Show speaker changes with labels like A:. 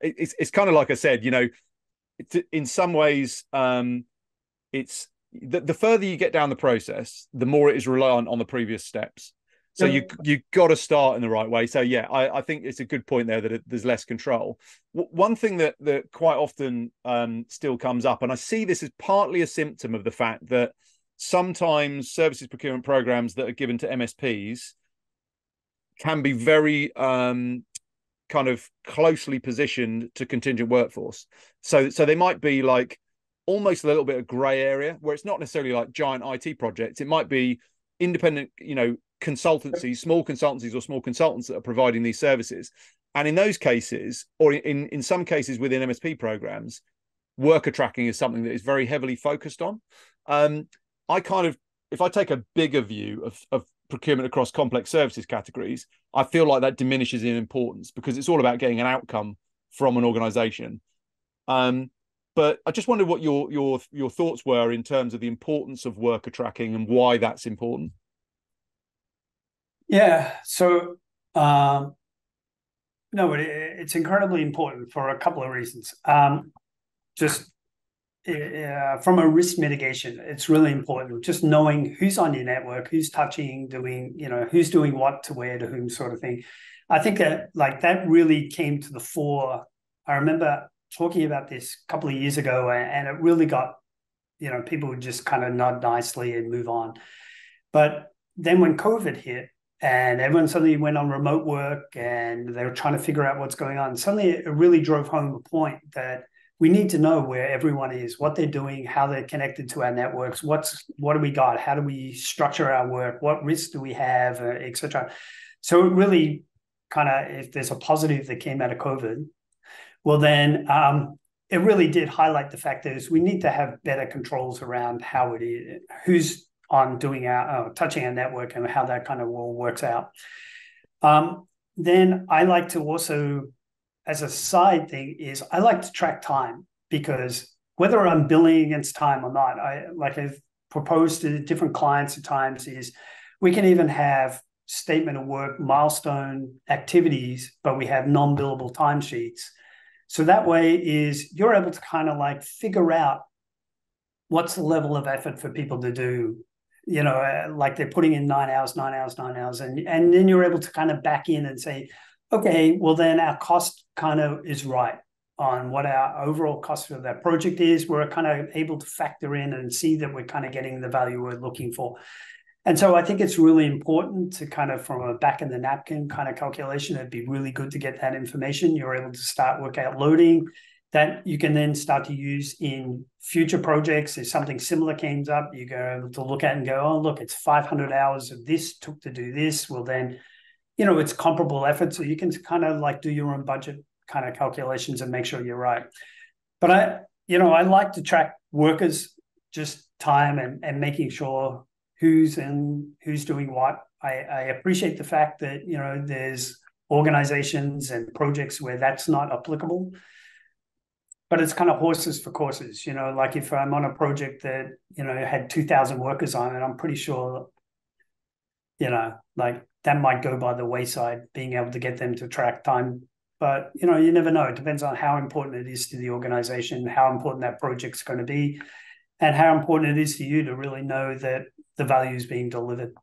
A: it's kind of like I said, in some ways, it's the further you get down the process, the more it is reliant on the previous steps. So you got to start in the right way. So yeah, I think it's a good point there that there's less control. One thing that quite often still comes up, and I see this as partly a symptom of the fact that sometimes services procurement programs that are given to MSPs can be very kind of closely positioned to contingent workforce. So they might be like almost a little bit of gray area where it's not necessarily like giant IT projects. It might be independent, consultancies, small consultancies or small consultants that are providing these services. And in those cases, or in some cases within MSP programs, worker tracking is something that is very heavily focused on. If I take a bigger view of procurement across complex services categories, I feel like that diminishes in importance because it's all about getting an outcome from an organization. But I just wondered what your thoughts were in terms of the importance of worker tracking and why that's important.
B: Yeah. So, no, it's incredibly important for a couple of reasons. Just from a risk mitigation, it's really important. Just knowing who's on your network, who's touching, who's doing what to where to whom, sort of thing. I think that really came to the fore. I remember talking about this a couple of years ago, and it really got, people would just kind of nod nicely and move on. But then when COVID hit and everyone suddenly went on remote work and they were trying to figure out what's going on, suddenly it really drove home the point that we need to know where everyone is, what they're doing, how they're connected to our networks, what do we got, how do we structure our work, what risks do we have, etc. So it really kind of, if there's a positive that came out of COVID, well then it really did highlight the fact that we need to have better controls around how it is, who's on doing touching our network and how that kind of all works out. Then I like to also, as a side thing, is I like to track time, because whether I'm billing against time or not, I've proposed to different clients at times is we can even have statement of work, milestone activities, but we have non-billable timesheets. So that way is you're able to kind of like figure out what's the level of effort for people to do, like they're putting in 9 hours, 9 hours, 9 hours. And then you're able to kind of back in and say, okay, well then our cost kind of is right on what our overall cost for that project is. We're kind of able to factor in and see that we're kind of getting the value we're looking for. And so I think it's really important to kind of, from a back in the napkin kind of calculation, it'd be really good to get that information. You're able to start work out loading that you can then start to use in future projects. If something similar comes up, you go able to look at and go, oh, look, it's 500 hours of this took to do this. Well, then, it's comparable effort. So you can kind of like do your own budget kind of calculations and make sure you're right. But I like to track workers, just time and making sure who's doing what. I appreciate the fact that, there's organizations and projects where that's not applicable, but it's kind of horses for courses. Like if I'm on a project that, had 2,000 workers on it, I'm pretty sure, like that might go by the wayside, being able to get them to track time. But, you never know. It depends on how important it is to the organization, how important that project's going to be, and how important it is to you to really know that the value is being delivered.